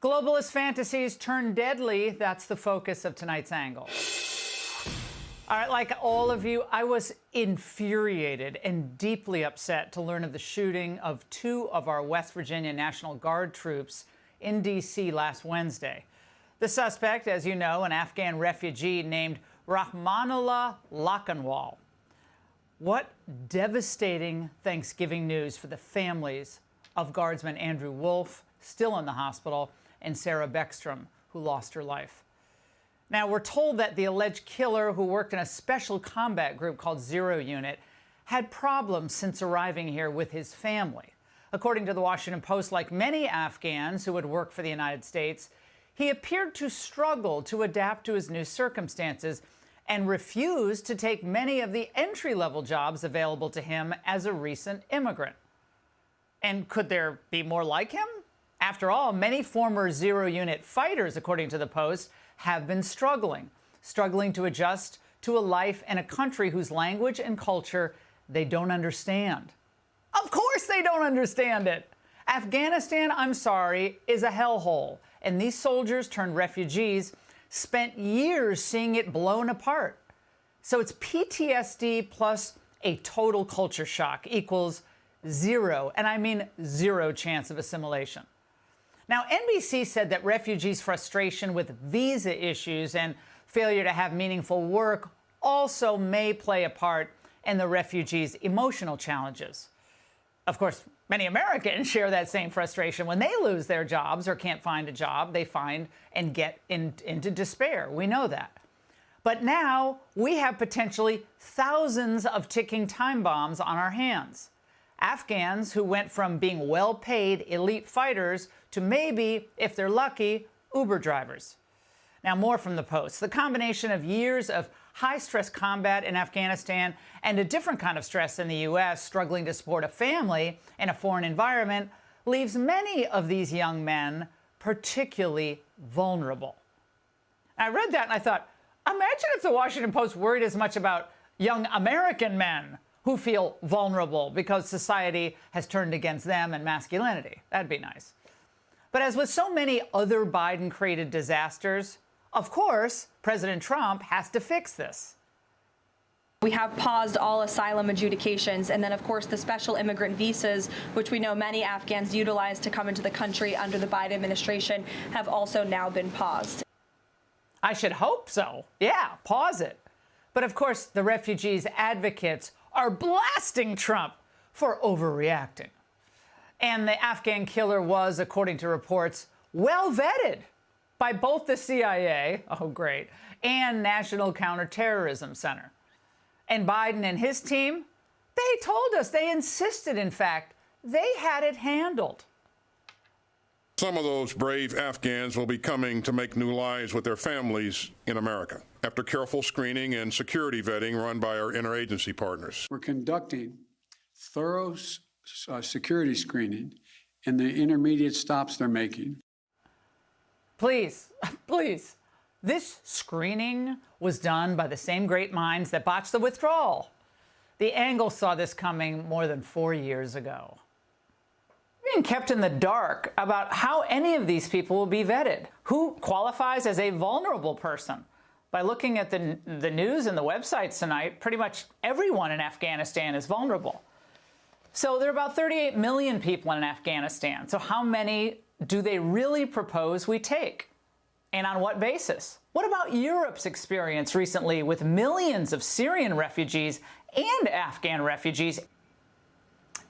Globalist fantasies turn deadly. That's the focus of tonight's angle. All right, like all of you, I was infuriated and deeply upset to learn of the shooting of 2 of our West Virginia National Guard troops in D.C. last Wednesday. The suspect, as you know, an Afghan refugee named Rahmanullah Lakanwal. What devastating Thanksgiving news for the families of Guardsman Andrew Wolf, still in the hospital, and Sarah Beckstrom, who lost her life. Now, we're told that the alleged killer, who worked in a special combat group called Zero Unit, had problems since arriving here with his family. According to the Washington Post, like many Afghans who would work for the United States, he appeared to struggle to adapt to his new circumstances and refused to take many of the entry-level jobs available to him as a recent immigrant. And could there be more like him? After all, many former zero-unit fighters, according to the Post, have been struggling to adjust to a life in a country whose language and culture they don't understand. Of course they don't understand it. Afghanistan, I'm sorry, is a hellhole, and these soldiers turned refugees spent years seeing it blown apart. So it's PTSD plus a total culture shock equals zero, and I mean zero chance of assimilation. Now, NBC said that refugees' frustration with visa issues and failure to have meaningful work also may play a part in the refugees' emotional challenges. Of course, many Americans share that same frustration when they lose their jobs or can't find a job. They find and get into despair. We know that. But now we have potentially thousands of ticking time bombs on our hands. Afghans who went from being well-paid elite fighters to maybe, if they're lucky, Uber drivers. Now, more from the Post. The combination of years of high-stress combat in Afghanistan and a different kind of stress in the U.S., struggling to support a family in a foreign environment, leaves many of these young men particularly vulnerable. I read that and I thought, imagine if the Washington Post worried as much about young American men who feel vulnerable because society has turned against them and masculinity. That'd be nice. But as with so many other Biden-created disasters, of course, President Trump has to fix this. We have paused all asylum adjudications, and then, of course, the special immigrant visas, which we know many Afghans utilize to come into the country under the Biden administration, have also now been paused. I should hope so. Yeah, pause it. But, of course, the refugees' advocates are blasting Trump for overreacting. And the Afghan killer was, according to reports, well vetted by both the CIA, oh great, and National Counterterrorism Center. And Biden and his team, they told us, they insisted, in fact, they had it handled. Some of those brave Afghans will be coming to make new lives with their families in America after careful screening and security vetting run by our interagency partners. We're conducting thorough security screening in the intermediate stops they're making. Please, please. This screening was done by the same great minds that botched the withdrawal. The Angle saw this coming more than 4 years ago. Being kept in the dark about how any of these people will be vetted. Who qualifies as a vulnerable person? By looking at the news and the websites tonight, pretty much everyone in Afghanistan is vulnerable. So there are about 38 million people in Afghanistan. So how many do they really propose we take? And on what basis? What about Europe's experience recently with millions of Syrian refugees and Afghan refugees?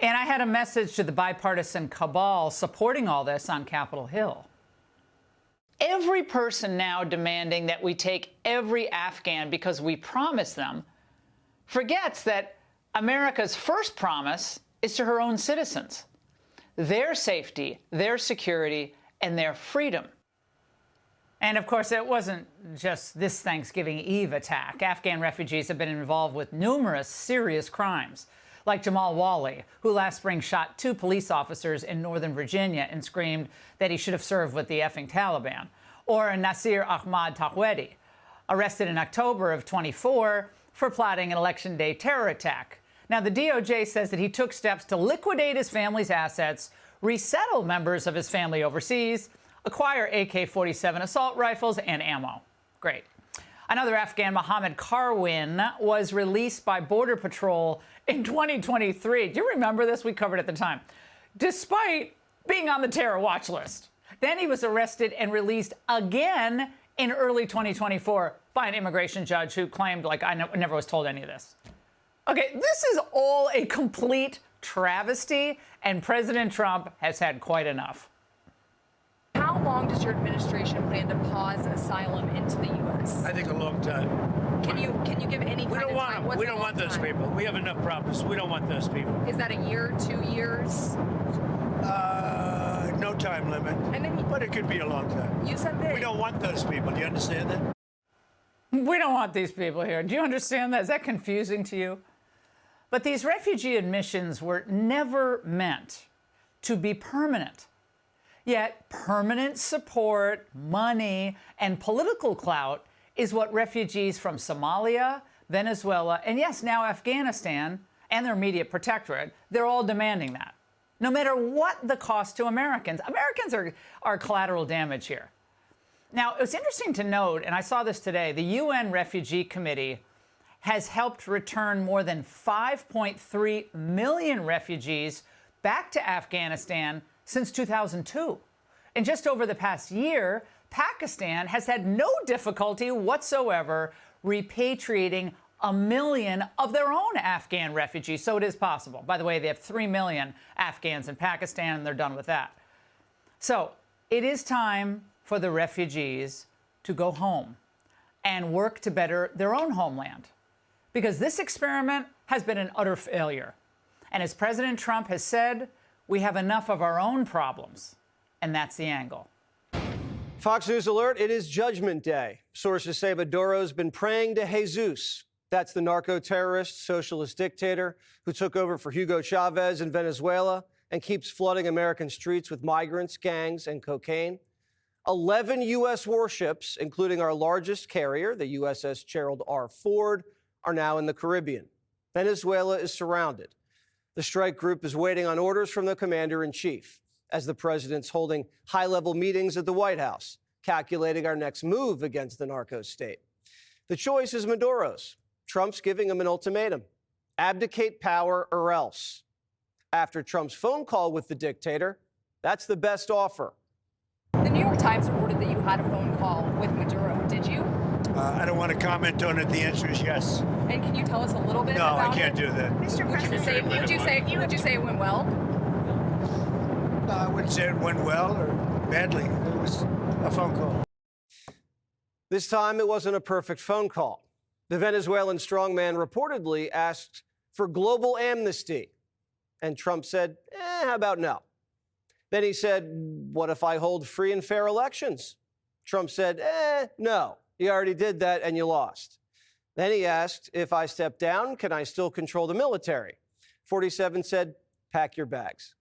And I had a message to the bipartisan cabal supporting all this on Capitol Hill. Every person now demanding that we take every Afghan because we promised them forgets that America's first promise is to her own citizens, their safety, their security, and their freedom. And of course, it wasn't just this Thanksgiving Eve attack. Afghan refugees have been involved with numerous serious crimes, like Jamal Wali, who last spring shot 2 police officers in Northern Virginia and screamed that he should have served with the effing Taliban, or Nasir Ahmad Taqwedi, arrested in October of 24 for plotting an Election Day terror attack. Now, the DOJ says that he took steps to liquidate his family's assets, resettle members of his family overseas, acquire AK-47 assault rifles and ammo. Great. Another Afghan, Mohammed Karwin, was released by Border Patrol in 2023. Do you remember this? We covered it at the time. Despite being on the terror watch list. Then he was arrested and released again in early 2024 by an immigration judge who claimed, like, I never was told any of this. Okay, this is all a complete travesty, and President Trump has had quite enough. How long does your administration plan to pause asylum into the U.S.? I think a long time. Can you give any kind of time? What's We a don't long want those time? people. We have enough problems. We don't want those people. Is that a year, 2 years? No time limit. And then But it could be a long time. you said that We don't want those people. Do you understand that? We don't want these people here. Do you understand that? Is that confusing to you? But these refugee admissions were never meant to be permanent. Yet permanent support, money, and political clout is what refugees from Somalia, Venezuela, and yes, now Afghanistan, and their immediate protectorate, they're all demanding that. No matter what the cost to Americans. Americans are collateral damage here. Now, it's interesting to note, and I saw this today, the UN Refugee Committee has helped return more than 5.3 million refugees back to Afghanistan since 2002. And just over the past year, Pakistan has had no difficulty whatsoever repatriating 1 million of their own Afghan refugees. So it is possible. By the way, they have 3 million Afghans in Pakistan, and they're done with that. So it is time for the refugees to go home and work to better their own homeland, because this experiment has been an utter failure. And as President Trump has said, we have enough of our own problems, and that's the angle. Fox News alert, it is Judgment Day. Sources say Maduro's been praying to Jesus. That's the narco-terrorist, socialist dictator who took over for Hugo Chavez in Venezuela and keeps flooding American streets with migrants, gangs, and cocaine. 11 U.S. warships, including our largest carrier, the USS Gerald R. Ford, are now in the Caribbean. Venezuela is surrounded. The strike group is waiting on orders from the commander-in-chief as the president's holding high-level meetings at the White House, calculating our next move against the narco state. The choice is Maduro's. Trump's giving him an ultimatum: abdicate power or else. After Trump's phone call with the dictator, that's the best offer. The New York Times reported that you had a phone call with Maduro. Did you? I don't want to comment on it. The answer is yes. And can you tell us a little bit No, about I can't do that. Mr. President, would you say it went well? No, I wouldn't say it went well or badly. It was a phone call. This time, it wasn't a perfect phone call. The Venezuelan strongman reportedly asked for global amnesty, and Trump said, how about no? Then he said, what if I hold free and fair elections? Trump said, no, you already did that and you lost. Then he asked, if I step down, can I still control the military? 47 said, pack your bags.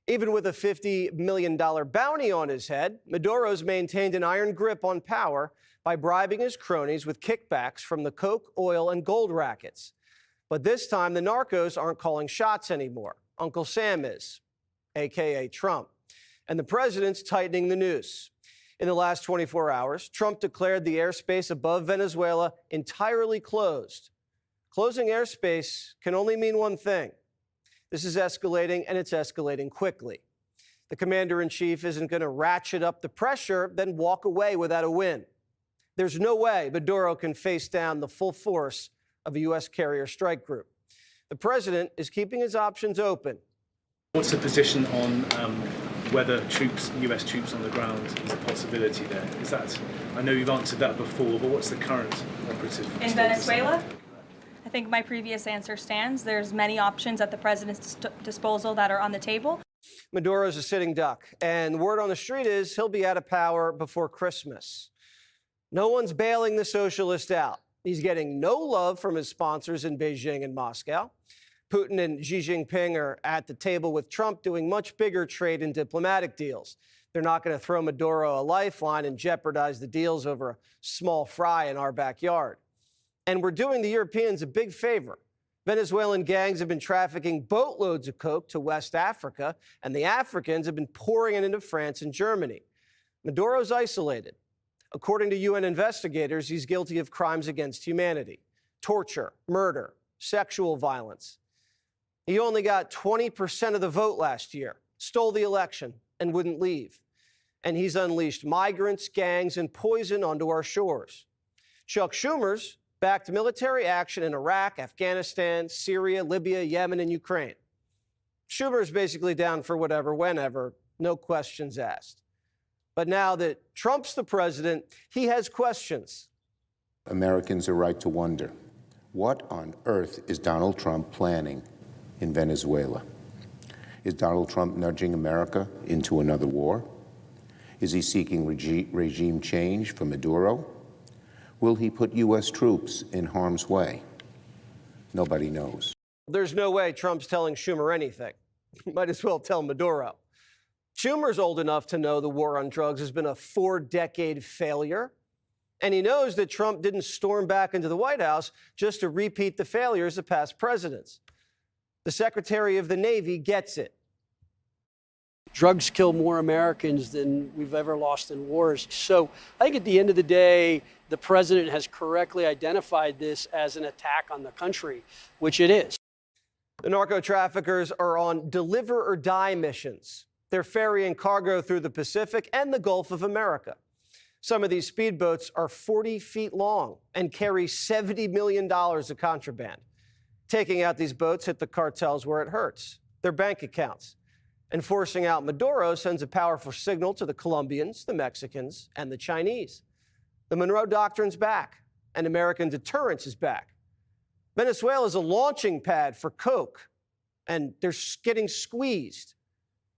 Even with a $50 million bounty on his head, Maduro's maintained an iron grip on power by bribing his cronies with kickbacks from the coke, oil, and gold rackets. But this time, the narcos aren't calling shots anymore. Uncle Sam is, a.k.a. Trump. And the president's tightening the noose. In the last 24 hours, Trump declared the airspace above Venezuela entirely closed. Closing airspace can only mean one thing. This is escalating, and it's escalating quickly. The commander-in-chief isn't going to ratchet up the pressure, then walk away without a win. There's no way Maduro can face down the full force of a U.S. carrier strike group. The president is keeping his options open. What's the position on whether U.S. troops on the ground is a possibility there? Is that, I know you've answered that before, but what's the current operative In status? Venezuela? I think my previous answer stands. There's many options at the president's disposal that are on the table. Maduro's a sitting duck, and word on the street is he'll be out of power before Christmas. No one's bailing the socialist out. He's getting no love from his sponsors in Beijing and Moscow. Putin and Xi Jinping are at the table with Trump doing much bigger trade and diplomatic deals. They're not going to throw Maduro a lifeline and jeopardize the deals over a small fry in our backyard. And we're doing the Europeans a big favor. Venezuelan gangs have been trafficking boatloads of coke to West Africa, and the Africans have been pouring it into France and Germany. Maduro's isolated. According to UN investigators, he's guilty of crimes against humanity, torture, murder, sexual violence. He only got 20% of the vote last year, stole the election, and wouldn't leave. And he's unleashed migrants, gangs, and poison onto our shores. Chuck Schumer's backed military action in Iraq, Afghanistan, Syria, Libya, Yemen, and Ukraine. Schumer's basically down for whatever, whenever, no questions asked. But now that Trump's the president, he has questions. Americans are right to wonder, what on earth is Donald Trump planning in Venezuela? Is Donald Trump nudging America into another war? Is he seeking regime change for Maduro? Will he put U.S. troops in harm's way? Nobody knows. There's no way Trump's telling Schumer anything. Might as well tell Maduro. Schumer's old enough to know the war on drugs has been a 4-decade failure. And he knows that Trump didn't storm back into the White House just to repeat the failures of past presidents. The Secretary of the Navy gets it. Drugs kill more Americans than we've ever lost in wars. So I think at the end of the day, the president has correctly identified this as an attack on the country, which it is. The narco traffickers are on deliver or die missions. They're ferrying cargo through the Pacific and the Gulf of America. Some of these speedboats are 40 feet long and carry $70 million of contraband. Taking out these boats hit the cartels where it hurts, their bank accounts. And forcing out Maduro sends a powerful signal to the Colombians, the Mexicans, and the Chinese. The Monroe Doctrine's back, and American deterrence is back. Venezuela is a launching pad for coke, and they're getting squeezed.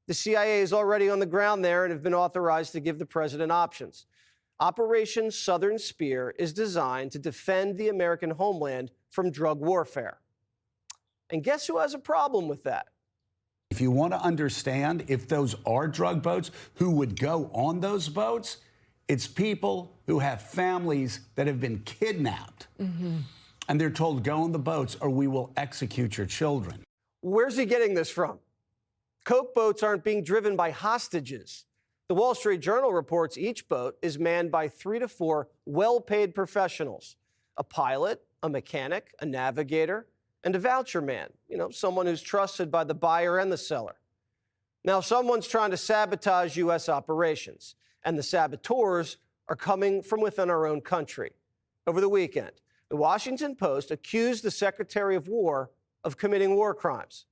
The CIA is already on the ground there and have been authorized to give the president options. Operation Southern Spear is designed to defend the American homeland from drug warfare. And guess who has a problem with that? If you want to understand if those are drug boats, who would go on those boats, it's people who have families that have been kidnapped. And they're told, go on the boats or we will execute your children. Where's he getting this from? Coke boats aren't being driven by hostages. The Wall Street Journal reports each boat is manned by 3 to 4 well-paid professionals, a pilot, a mechanic, a navigator, and a voucher man, someone who's trusted by the buyer and the seller. Now, someone's trying to sabotage U.S. operations, and the saboteurs are coming from within our own country. Over the weekend, the Washington Post accused the Secretary of War of committing war crimes.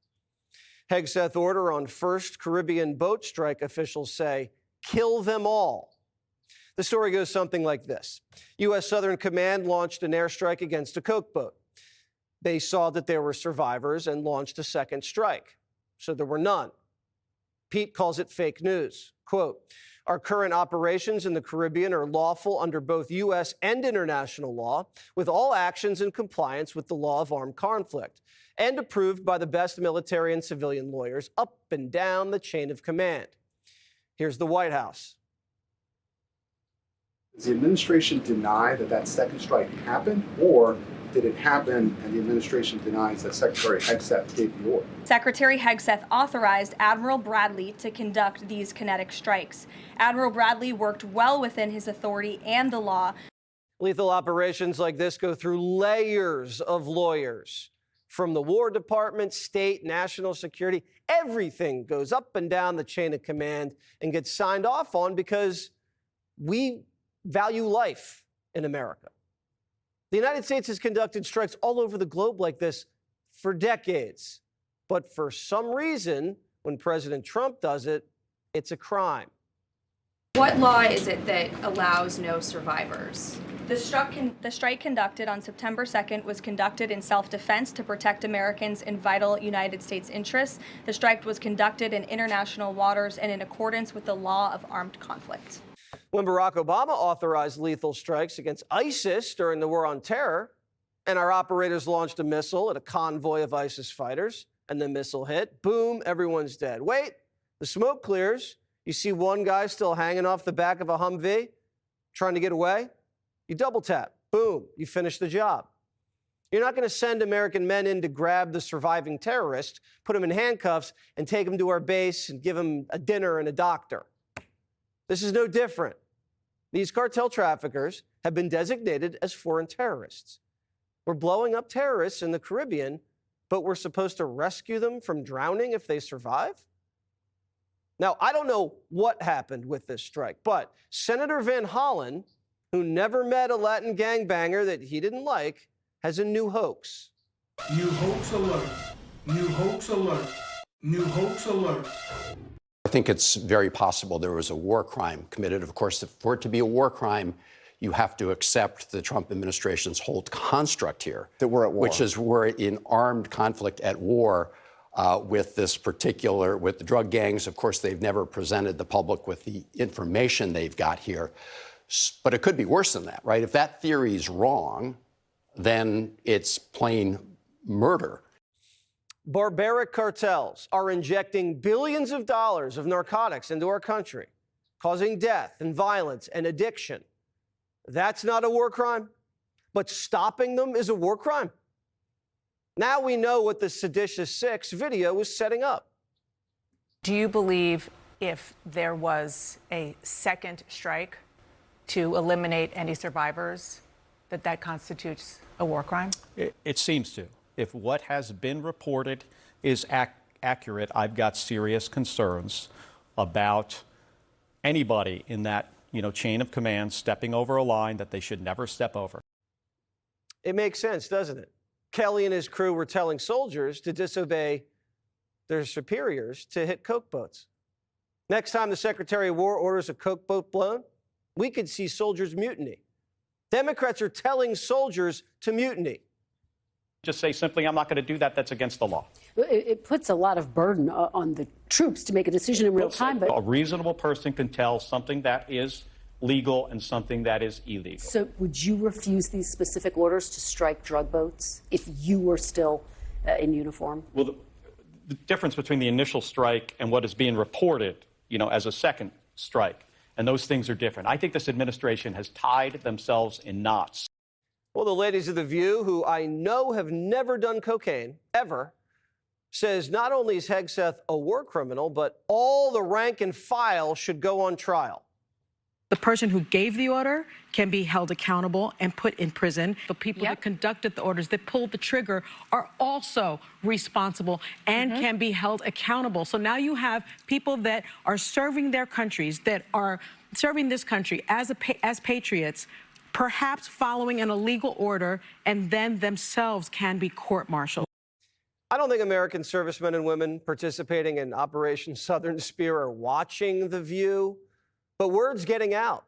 Hegseth order on first Caribbean boat strike, officials say, kill them all. The story goes something like this. U.S. Southern Command launched an airstrike against a coke boat. They saw that there were survivors and launched a second strike. So there were none. Pete calls it fake news. Quote, our current operations in the Caribbean are lawful under both U.S. and international law, with all actions in compliance with the law of armed conflict, and approved by the best military and civilian lawyers up and down the chain of command. Here's the White House. Does the administration deny that that second strike happened, or did it happen and the administration denies that Secretary Hegseth gave the order? Secretary Hegseth authorized Admiral Bradley to conduct these kinetic strikes. Admiral Bradley worked well within his authority and the law. Lethal operations like this go through layers of lawyers. From the War Department, state, national security, everything goes up and down the chain of command and gets signed off on because we value life in America. The United States has conducted strikes all over the globe like this for decades. But for some reason, when President Trump does it, it's a crime. What law is it that allows no survivors? The strike conducted on September 2nd was conducted in self-defense to protect Americans in vital United States interests. The strike was conducted in international waters and in accordance with the law of armed conflict. When Barack Obama authorized lethal strikes against ISIS during the war on terror, and our operators launched a missile at a convoy of ISIS fighters, and the missile hit, boom, everyone's dead. Wait, the smoke clears. You see one guy still hanging off the back of a Humvee, trying to get away. You double tap, boom, you finish the job. You're not going to send American men in to grab the surviving terrorist, put him in handcuffs, and take him to our base and give him a dinner and a doctor. This is no different. These cartel traffickers have been designated as foreign terrorists. We're blowing up terrorists in the Caribbean, but we're supposed to rescue them from drowning if they survive? Now, I don't know what happened with this strike, but Senator Van Hollen, who never met a Latin gangbanger that he didn't like, has a new hoax. New hoax alert. New hoax alert. New hoax alert. I think it's very possible there was a war crime committed. Of course, for it to be a war crime, you have to accept the Trump administration's whole construct here. That we're at war. Which is we're in armed conflict at war with the drug gangs. Of course, they've never presented the public with the information they've got here. But it could be worse than that, right? If that theory is wrong, then it's plain murder. Barbaric cartels are injecting billions of dollars of narcotics into our country, causing death and violence and addiction. That's not a war crime, but stopping them is a war crime. Now we know what the Seditious Six video was setting up. Do you believe if there was a second strike to eliminate any survivors, that constitutes a war crime? It seems to. If what has been reported is accurate, I've got serious concerns about anybody in that chain of command stepping over a line that they should never step over. It makes sense, doesn't it? Kelly and his crew were telling soldiers to disobey their superiors to hit coke boats. Next time the Secretary of War orders a coke boat blown, we could see soldiers mutiny. Democrats are telling soldiers to mutiny. Just say simply, I'm not going to do that. That's against the law. It puts a lot of burden on the troops to make a decision in real time. But a reasonable person can tell something that is legal and something that is illegal. So would you refuse these specific orders to strike drug boats if you were still in uniform? Well, the difference between the initial strike and what is being reported, as a second strike, and those things are different. I think this administration has tied themselves in knots. Well, the ladies of The View, who I know have never done cocaine, ever, says not only is Hegseth a war criminal, but all the rank and file should go on trial. The person who gave the order can be held accountable and put in prison. The people that conducted the orders, that pulled the trigger, are also responsible and can be held accountable. So now you have people that are serving their countries, that are serving this country as patriots, perhaps following an illegal order, and then themselves can be court-martialed. I don't think American servicemen and women participating in Operation Southern Spear are watching The View, but word's getting out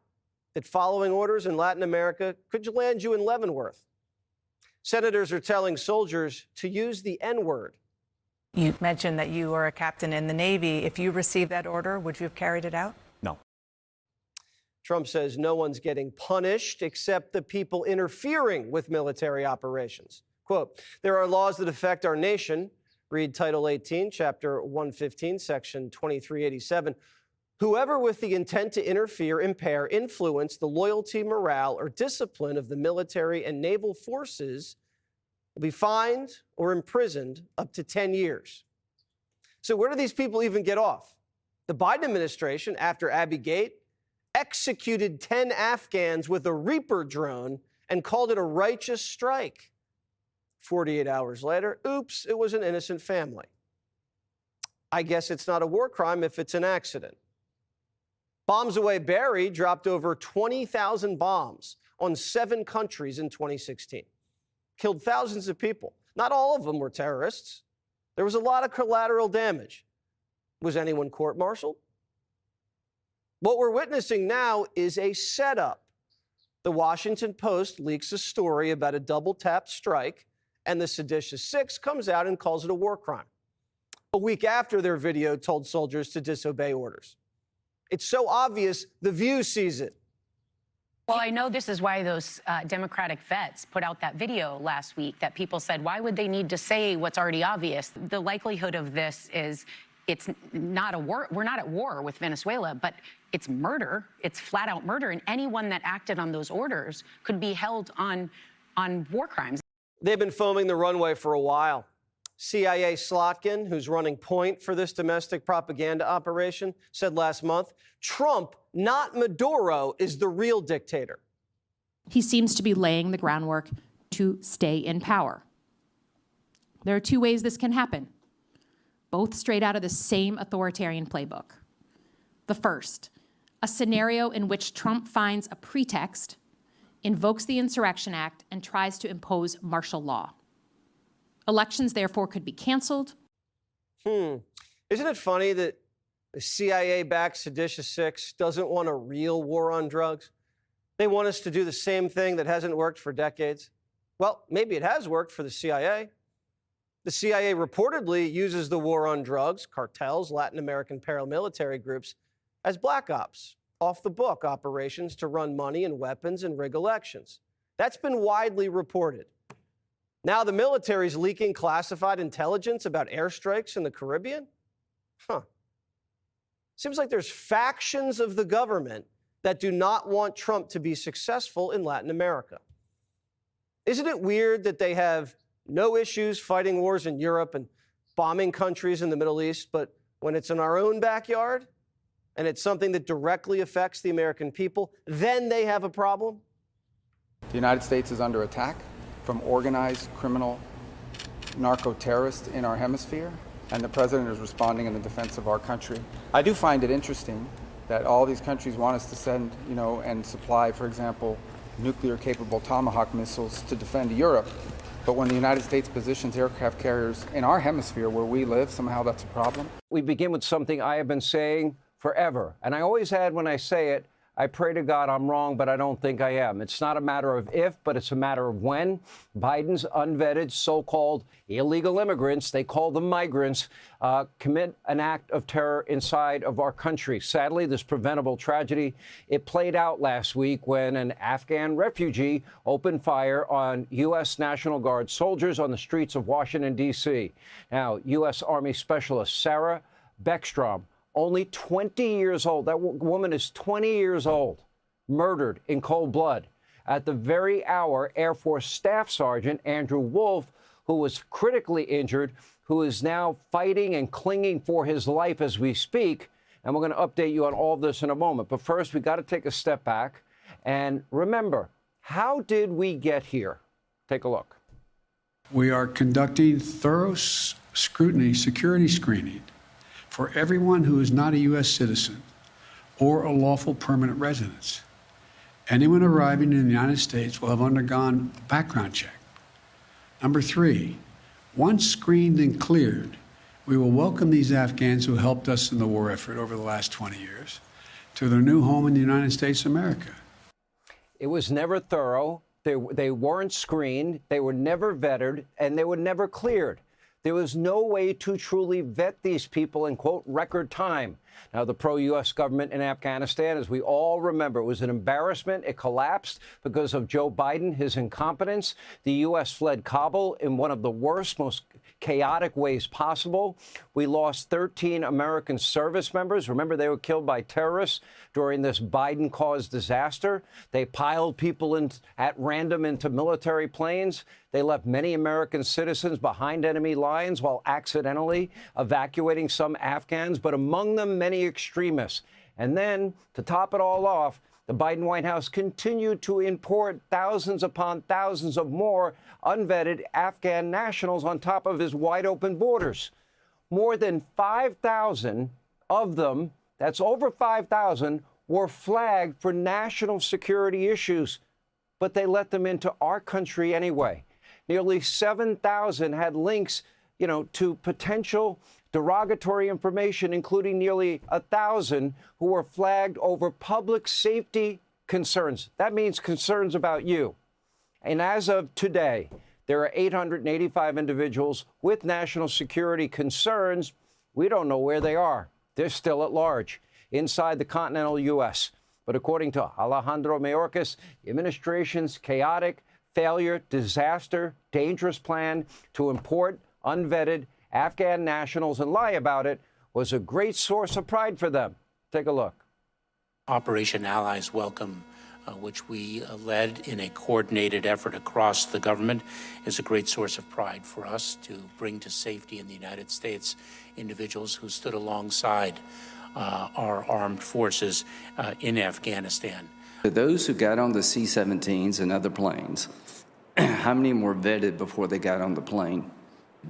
that following orders in Latin America could land you in Leavenworth. Senators are telling soldiers to use the N-word. You mentioned that you were a captain in the Navy. If you received that order, would you have carried it out? No. Trump says no one's getting punished except the people interfering with military operations. Quote, there are laws that affect our nation. Read Title 18, Chapter 115, Section 2387. Whoever with the intent to interfere, impair, influence the loyalty, morale, or discipline of the military and naval forces will be fined or imprisoned up to 10 years. So where do these people even get off? The Biden administration, after Abbey Gate, executed 10 Afghans with a Reaper drone and called it a righteous strike. 48 hours later, oops, it was an innocent family. I guess it's not a war crime if it's an accident. Bombs Away Barry dropped over 20,000 bombs on 7 countries in 2016. Killed thousands of people. Not all of them were terrorists. There was a lot of collateral damage. Was anyone court-martialed? What we're witnessing now is a setup. The Washington Post leaks a story about a double-tap strike, and the Seditious Six comes out and calls it a war crime. A week after their video told soldiers to disobey orders. It's so obvious, The View sees it. Well, I know this is why those Democratic vets put out that video last week that people said, why would they need to say what's already obvious? The likelihood of this is it's not a war. We're not at war with Venezuela, but it's murder. It's flat out murder. And anyone that acted on those orders could be held on war crimes. They've been foaming the runway for a while. CIA Slotkin, who's running point for this domestic propaganda operation, said last month, Trump not Maduro, is the real dictator. He seems to be laying the groundwork to stay in power. There are two ways this can happen, both straight out of the same authoritarian playbook. The first, a scenario in which Trump finds a pretext, invokes the Insurrection Act, and tries to impose martial law. Elections, therefore, could be canceled. Isn't it funny that the CIA-backed Seditious Six doesn't want a real war on drugs? They want us to do the same thing that hasn't worked for decades. Well, maybe it has worked for the CIA. The CIA reportedly uses the war on drugs, cartels, Latin American paramilitary groups, as black ops, off-the-book operations to run money and weapons and rig elections. That's been widely reported. Now the military's leaking classified intelligence about airstrikes in the Caribbean? Seems like there's factions of the government that do not want Trump to be successful in Latin America. Isn't it weird that they have no issues fighting wars in Europe and bombing countries in the Middle East, but when it's in our own backyard and it's something that directly affects the American people, then they have a problem? The United States is under attack from organized criminal narco-terrorists in our hemisphere, and the president is responding in the defense of our country. I do find it interesting that all these countries want us to send, and supply, for example, nuclear-capable Tomahawk missiles to defend Europe. But when the United States positions aircraft carriers in our hemisphere where we live, somehow that's a problem. We begin with something I have been saying forever. And I always add when I say it, I pray to God I'm wrong, but I don't think I am. It's not a matter of if, but it's a matter of when Biden's unvetted so-called illegal immigrants, they call them migrants, commit an act of terror inside of our country. Sadly, this preventable tragedy, it played out last week when an Afghan refugee opened fire on U.S. National Guard soldiers on the streets of Washington, D.C. Now, U.S. Army Specialist Sarah Beckstrom, only 20 years old. That woman is 20 years old, murdered in cold blood. At the very hour, Air Force Staff Sergeant Andrew Wolf, who was critically injured, who is now fighting and clinging for his life as we speak. And we're going to update you on all of this in a moment. But first, we got to take a step back and remember, how did we get here? Take a look. We are conducting thorough scrutiny, security screening, for everyone who is not a U.S. citizen or a lawful permanent resident. Anyone arriving in the United States will have undergone a background check. Number 3, once screened and cleared, we will welcome these Afghans who helped us in the war effort over the last 20 years to their new home in the United States of America. It was never thorough. They weren't screened. They were never vetted, and they were never cleared. There was no way to truly vet these people in, quote, record time. Now, the pro-U.S. government in Afghanistan, as we all remember, was an embarrassment. It collapsed because of Joe Biden, his incompetence. The U.S. fled Kabul in one of the worst, most chaotic ways possible. We lost 13 American service members. Remember, they were killed by terrorists during this Biden-caused disaster. They piled people at random into military planes. They left many American citizens behind enemy lines while accidentally evacuating some Afghans, but among them, many extremists. And then, to top it all off, the Biden White House continued to import thousands upon thousands of more unvetted Afghan nationals on top of his wide-open borders. More than 5,000 of them, that's over 5,000, were flagged for national security issues, but they let them into our country anyway. Nearly 7,000 had links, to potential derogatory information, including nearly 1,000 who were flagged over public safety concerns. That means concerns about you. And as of today, there are 885 individuals with national security concerns. We don't know where they are. They're still at large inside the continental U.S. But according to Alejandro Mayorkas, the administration's chaotic, failure, disaster, dangerous plan to import unvetted Afghan nationals and lie about it was a great source of pride for them. Take a look. Operation Allies Welcome, which we led in a coordinated effort across the government, is a great source of pride for us to bring to safety in the United States individuals who stood alongside our armed forces in Afghanistan. Those who got on the C-17s and other planes, how many were vetted before they got on the plane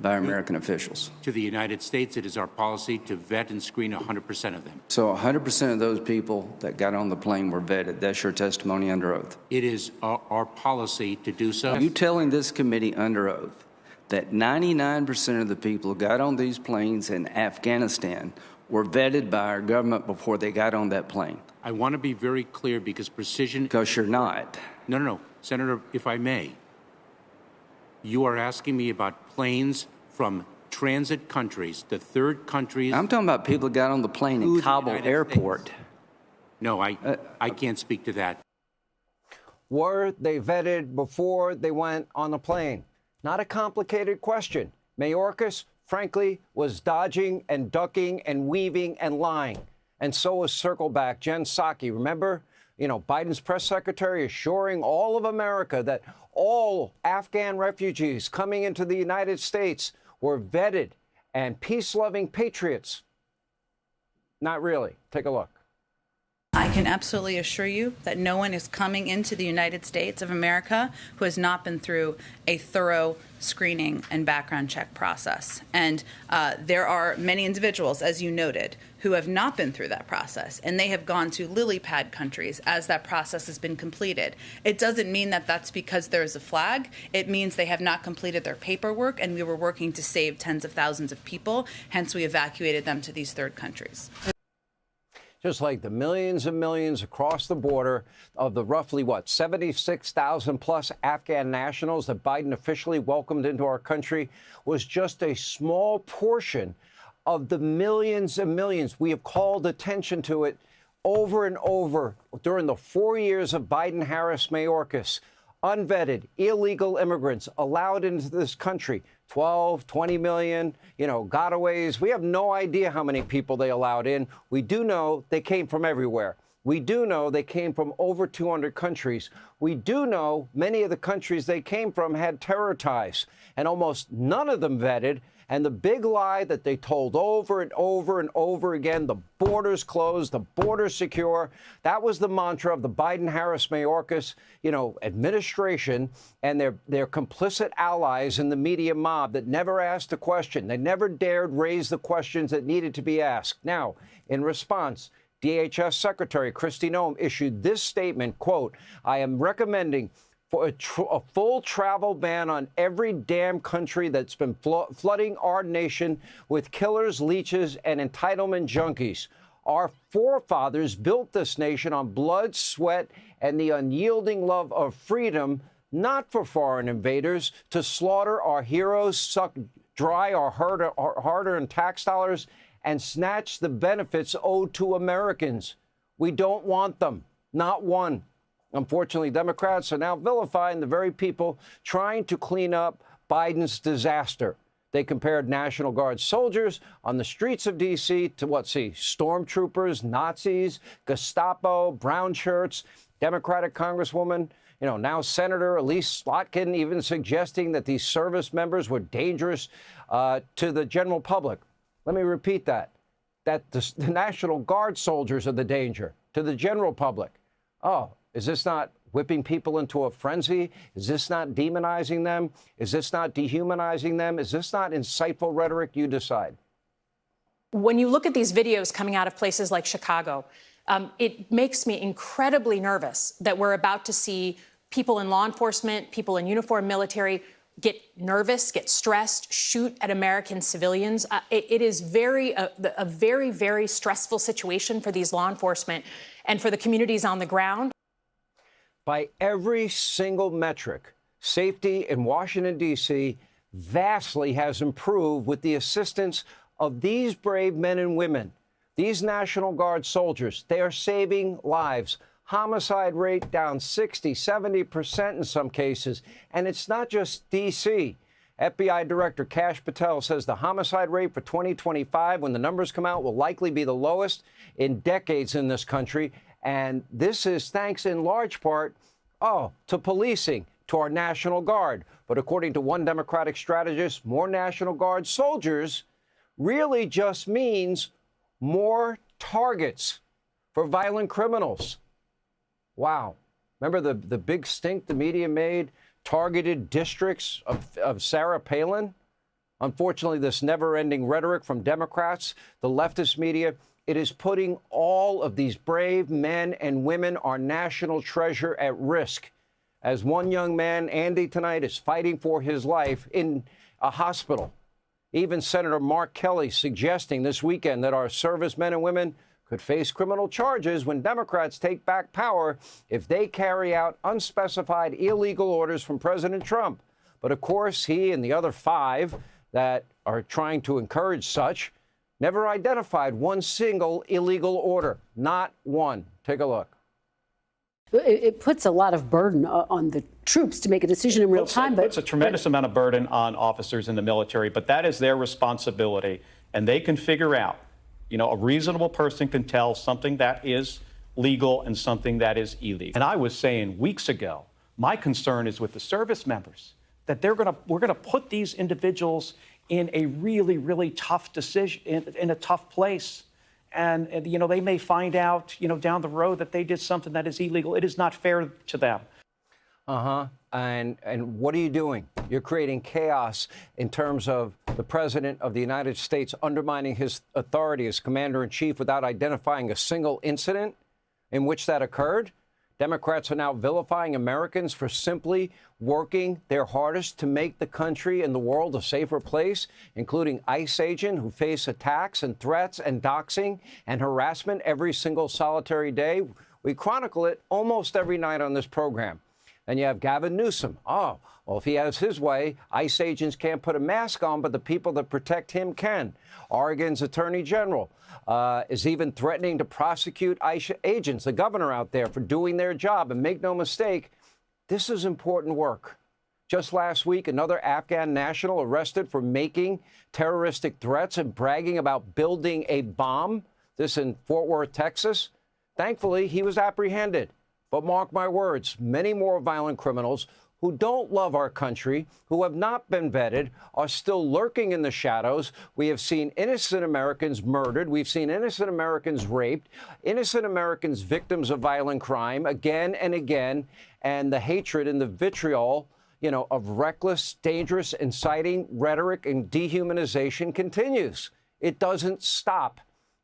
by American officials? To the United States, it is our policy to vet and screen 100% of them. So 100% of those people that got on the plane were vetted. That's your testimony under oath? It is our policy to do so. Are you telling this committee under oath that 99% of the people who got on these planes in Afghanistan were vetted by our government before they got on that plane? I want to be very clear because precision... Because you're not. No. Senator, if I may, you are asking me about planes from transit countries, the third countries... I'm talking about people who got on the plane in Kabul airport. No, I can't speak to that. Were they vetted before they went on the plane? Not a complicated question. Mayorkas, frankly, was dodging and ducking and weaving and lying. And so was Circleback Jen Psaki. Remember, Biden's press secretary assuring all of America that all Afghan refugees coming into the United States were vetted and peace-loving patriots. Not really. Take a look. I can absolutely assure you that no one is coming into the United States of America who has not been through a thorough screening and background check process. And there are many individuals, as you noted, who have not been through that process, and they have gone to lily pad countries as that process has been completed. It doesn't mean that that's because there's a flag. It means they have not completed their paperwork, and we were working to save tens of thousands of people. Hence, we evacuated them to these third countries. Just like the millions and millions across the border of the roughly, 76,000 plus Afghan nationals that Biden officially welcomed into our country was just a small portion of the millions and millions. We have called attention to it over and over during the 4 years of Biden-Harris Mayorkas. Unvetted, illegal immigrants allowed into this country, 12, 20 million, gotaways. We have no idea how many people they allowed in. We do know they came from everywhere. We do know they came from over 200 countries. We do know many of the countries they came from had terror ties, and almost none of them vetted. And the big lie that they told over and over and over again, the borders closed, the borders secure, that was the mantra of the Biden-Harris Mayorkas, administration and their complicit allies in the media mob that never asked a question. They never dared raise the questions that needed to be asked. Now, in response, DHS Secretary Kristi Noem issued this statement, quote, "I am recommending for a full travel ban on every damn country that's been flooding our nation with killers, leeches, and entitlement junkies. Our forefathers built this nation on blood, sweat, and the unyielding love of freedom, not for foreign invaders to slaughter our heroes, suck dry our hard-earned tax dollars, and snatch the benefits owed to Americans. We don't want them, not one." Unfortunately, Democrats are now vilifying the very people trying to clean up Biden's disaster. They compared National Guard soldiers on the streets of D.C. to stormtroopers, Nazis, Gestapo, brown shirts, Democratic Congresswoman, now Senator Elise Slotkin even suggesting that these service members were dangerous to the general public. Let me repeat that the National Guard soldiers are the danger to the general public. Oh, is this not whipping people into a frenzy? Is this not demonizing them? Is this not dehumanizing them? Is this not insightful rhetoric? You decide. When you look at these videos coming out of places like Chicago, it makes me incredibly nervous that we're about to see people in law enforcement, people in uniform military get nervous, get stressed, shoot at American civilians. It is a very, very stressful situation for these law enforcement and for the communities on the ground. By every single metric, safety in Washington, D.C. vastly has improved with the assistance of these brave men and women, these National Guard soldiers. They are saving lives. Homicide rate down 60, 70% in some cases. And it's not just D.C. FBI Director Kash Patel says the homicide rate for 2025, when the numbers come out, will likely be the lowest in decades in this country. And this is thanks in large part, to policing, to our National Guard. But according to one Democratic strategist, more National Guard soldiers really just means more targets for violent criminals. Wow. Remember the big stink the media made? Targeted districts of Sarah Palin? Unfortunately, this never-ending rhetoric from Democrats, the leftist media, it is putting all of these brave men and women, our national treasure, at risk. As one young man, Andy, tonight is fighting for his life in a hospital. Even Senator Mark Kelly suggesting this weekend that our servicemen and women could face criminal charges when Democrats take back power if they carry out unspecified illegal orders from President Trump. But of course, he and the other 5 that are trying to encourage such never identified one single illegal order. Not one. Take a look. It puts a lot of burden on the troops to make a decision in real time. But it's a tremendous amount of burden on officers in the military, but that is their responsibility. And they can figure out, a reasonable person can tell something that is legal and something that is illegal. And I was saying weeks ago, my concern is with the service members, that we're going to put these individuals in a really, really tough decision, in a tough place. And they may find out, down the road that they did something that is illegal. It is not fair to them. And what are you doing? You're creating chaos in terms of the President of the United States undermining his authority as Commander-in-Chief without identifying a single incident in which that occurred. Democrats are now vilifying Americans for simply working their hardest to make the country and the world a safer place, including ICE agents who face attacks and threats and doxing and harassment every single solitary day. We chronicle it almost every night on this program. And you have Gavin Newsom. Oh, well, if he has his way, ICE agents can't put a mask on, but the people that protect him can. Oregon's Attorney General is even threatening to prosecute ICE agents, the governor out there, for doing their job. And make no mistake, this is important work. Just last week, another Afghan national arrested for making terroristic threats and bragging about building a bomb. This in Fort Worth, Texas. Thankfully, he was apprehended. But mark my words, many more violent criminals who don't love our country, who have not been vetted, are still lurking in the shadows. We have seen innocent Americans murdered. We've seen innocent Americans raped, innocent Americans victims of violent crime again and again. And the hatred and the vitriol, of reckless, dangerous, inciting rhetoric and dehumanization continues. It doesn't stop.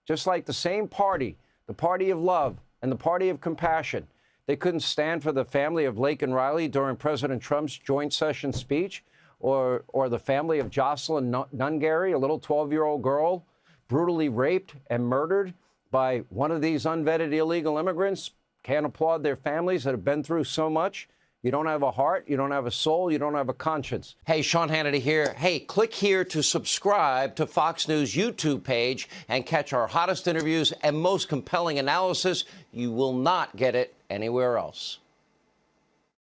Just like the same party, the party of love and the party of compassion, they couldn't stand for the family of Lake and Riley during President Trump's joint session speech, or the family of Jocelyn Nungary, a little 12-year-old girl, brutally raped and murdered by one of these unvetted illegal immigrants. Can't applaud their families that have been through so much. You don't have a heart, you don't have a soul, you don't have a conscience. Hey, Sean Hannity here. Hey, click here to subscribe to Fox News YouTube page and catch our hottest interviews and most compelling analysis. You will not get it anywhere else.